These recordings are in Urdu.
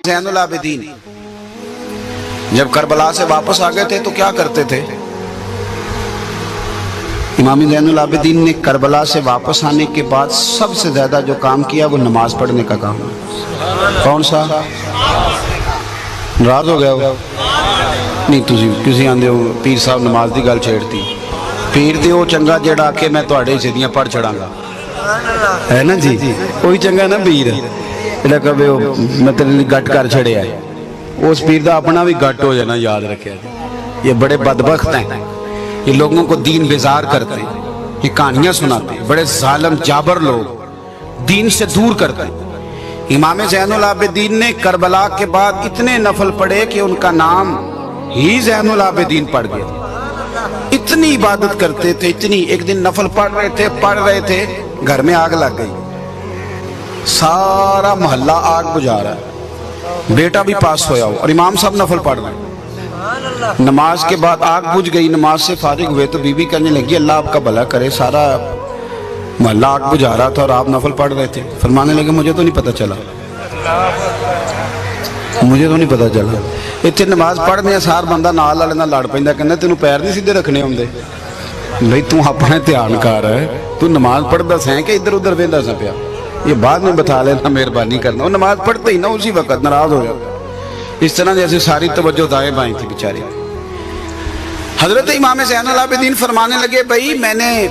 زین العابدین جب کربلا سے واپس آ گئے تھے تو کیا کرتے تھے؟ امام زین العابدین نے کربلا سے واپس آنے کے بعد سب سے زیادہ جو کام کیا وہ نماز پڑھنے کا کام. کون سا؟ ناراض ہو گیا ہو نہیں تسی آندے ہو پیر صاحب نماز دی گل چھیڑتی. پیر تے وہ چنگا جڑا آ کے میں تواڈے سیدیاں پڑھ چھڑاں گا ہے نا جی. وہی چنگا نا پیر جڑا کہے میں تیرے لیے گٹ کر چھڑیا ہے. اس پیر دا اپنا بھی گٹ ہو جانا یاد رکھے. یہ بڑے بدبخت ہیں، یہ لوگوں کو دین بیزار کرتے ہیں، یہ کہانیاں سناتے ہیں. بڑے ظالم جابر لوگ دین سے دور کرتے ہیں. امام زین العابدین نے کربلا کے بعد اتنے نفل پڑھے کہ ان کا نام ہی زین العابدین پڑ گیا. اتنی عبادت کرتے تھے اتنی. ایک دن نفل پڑھ رہے تھے گھر میں آگ لگ گئی. سارا محلہ آگ بجھا رہا ہے، بیٹا بھی پاس ہویا ہو اور امام صاحب نفل پڑھ رہے ہیں. نماز کے بعد آگ بجھ گئی. نماز سے فارغ ہوئے تو بی بی کہنے لگی اللہ آپ کا بھلا کرے، سارا محلہ آگ بجھا رہا تھا اور آپ نفل پڑھ رہے تھے. فرمانے لگے مجھے تو نہیں پتہ چلا، مجھے تو نہیں پتہ چلا. اتنے نماز پڑھنے سار بندہ نال والے نال لڑ پیندا کہندا تینوں پیر نہیں سیدھے رکھنے ہوندے. بھئی تو اپنا دھیان کر ہے، تو نماز پڑھدا سیں کہ ادھر ادھر ویندا سا پیا. یہ بعد میں بتا لینا مہربانی کرنا. وہ نماز پڑھتے ہی نا اسی وقت ناراض ہو جاتا. اس طرح جیسے ساری توجہ دائیں بائیں تھی بیچاری. حضرت امام زین العابدین فرمانے لگے بھئی میں نے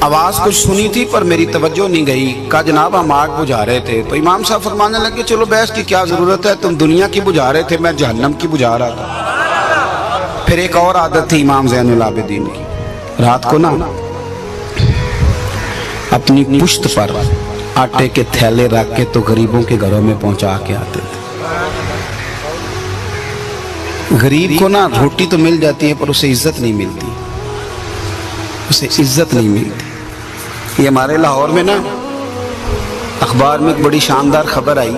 آواز کچھ سنی تھی پر میری توجہ نہیں گئی. کہا جناب ہم آگ بجھا رہے تھے. تو امام صاحب فرمانے لگے چلو بحث کی کیا ضرورت ہے، تم دنیا کی بجھا رہے تھے، میں جہنم کی بجھا رہا تھا. پھر ایک اور عادت تھی امام زین العابدین کی. رات کو نا اپنی پشت پر آٹے کے تھیلے رکھ کے تو غریبوں کے گھروں میں پہنچا کے آتے تھے. غریب کو نا روٹی تو مل جاتی ہے پر اسے عزت نہیں ملتی، اسے عزت نہیں ملتی. یہ ہمارے لاہور میں نا اخبار میں ایک بڑی شاندار خبر آئی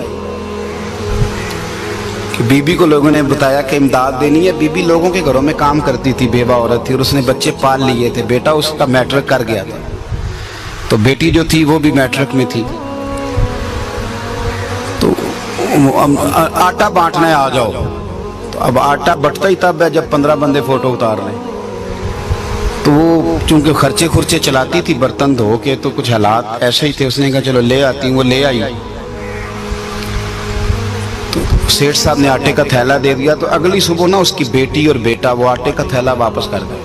کہ بی بی کو لوگوں نے بتایا کہ امداد دینی ہے. بی بی لوگوں کے گھروں میں کام کرتی تھی، بیوہ عورت تھی اور اس نے بچے پال لیے تھے. بیٹا اس کا میٹرک کر گیا تھا تو بیٹی جو تھی وہ بھی میٹرک میں تھی. تو آٹا بانٹنا ہے آ جاؤ. تو اب آٹا بٹتا ہی تب ہے جب 15 بندے فوٹو اتار رہے ہیں. تو وہ چونکہ خرچے چلاتی تھی برتن دھو کے تو کچھ حالات ایسے ہی تھے. اس نے کہا چلو لے آتی ہوں. وہ لے آئی تو سیٹھ صاحب نے آٹے کا تھیلا دے دیا. تو اگلی صبح نا اس کی بیٹی اور بیٹا وہ آٹے کا تھیلا واپس کر گئے.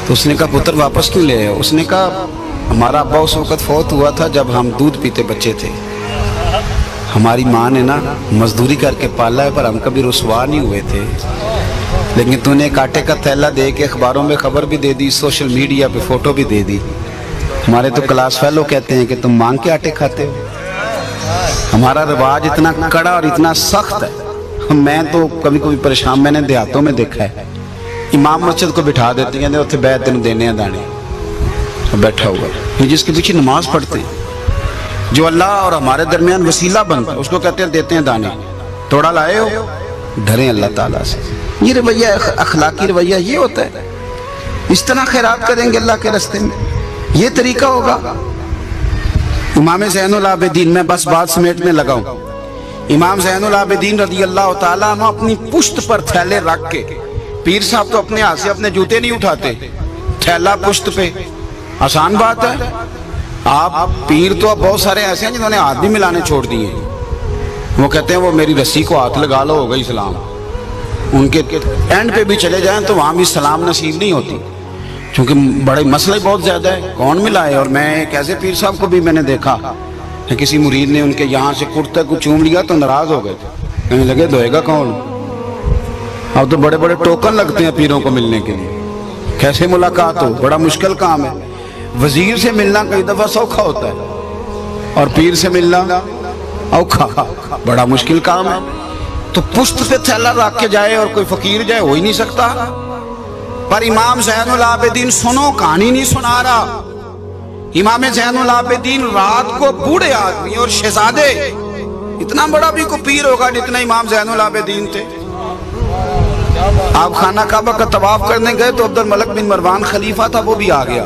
تو اس نے کہا پتر واپس کیوں لے آئے؟ اس نے کہا ہمارا ابا اس وقت فوت ہوا تھا جب ہم دودھ پیتے بچے تھے. ہماری ماں نے نا مزدوری کر کے پالا ہے پر ہم کبھی رسوا نہیں ہوئے تھے. لیکن تو نے ایک آٹے کا تھیلا دے کے اخباروں میں خبر بھی دے دی، سوشل میڈیا پہ فوٹو بھی دے دی. ہمارے تو کلاس فیلو کہتے ہیں کہ تم مانگ کے آٹے کھاتے ہو. ہمارا رواج اتنا کڑا اور اتنا سخت ہے. میں تو کبھی کبھی پریشان، میں نے دیہاتوں میں دیکھا ہے امام مسجد کو بٹھا دیتے ہیں اتنے بیت تینوں دینے ہیں دانے، بیٹھا ہوا یہ جس کے پیچھے نماز پڑھتے ہیں جو اللہ اور ہمارے درمیان وسیلہ بنتا ہے اس کو کہتے ہیں دیتے ہیں دانے. توڑا لائے ہو ڈریں اللہ تعالیٰ سے. یہ رویہ اخلاقی رویہ یہ ہوتا ہے. اس طرح خیرات کریں گے اللہ کے راستے میں، یہ طریقہ ہوگا. امام زین العابدین، میں بس بات سمیٹنے لگا ہوں. امام زین العابدین رضی اللہ تعالیٰ عنہ اپنی پشت پر تھیلے رکھ کے، پیر صاحب تو اپنے ہاتھ سے اپنے جوتے نہیں اٹھاتے، تھیلا پشت پہ آسان بات ہے. آپ پیر تو اب بہت سارے ایسے ہیں جنہوں نے ہاتھ بھی ملانے چھوڑ دیے. وہ کہتے ہیں وہ میری رسی کو ہاتھ لگا لو ہو گئی سلام. ان کے اینڈ پہ بھی چلے جائیں تو وہاں بھی سلام نصیب نہیں ہوتی کیونکہ بڑے مسئلے بہت زیادہ ہے. کون ملائے؟ اور میں ایک ایسے پیر صاحب کو بھی میں نے دیکھا کہ کسی مرید نے ان کے یہاں سے کرتے کو چوم لیا تو ناراض ہو گئے تھے، کہنے لگے دھوئے گا کون؟ اب تو بڑے بڑے ٹوکن لگتے ہیں پیروں کو ملنے کے لیے. کیسے ملاقات ہو؟ بڑا مشکل کام ہے. وزیر سے ملنا کئی دفعہ سوکھا ہوتا ہے اور پیر سے ملنا اوکھا، بڑا مشکل کام ہے. تو پشت پہ تھیلا رکھ کے جائے اور کوئی فقیر جائے ہو ہی نہیں سکتا. پر امام زین العابدین سنو کہانی نہیں سنا رہا. امام زین العابدین رات کو بوڑھے آدمی اور شہزادے، اتنا بڑا بھی کوئی پیر ہوگا جتنا امام زین العابدین تھے. آپ خانہ کعبہ کا طواف کرنے گئے تو عبد الملک بن مروان خلیفہ تھا، وہ بھی آ گیا.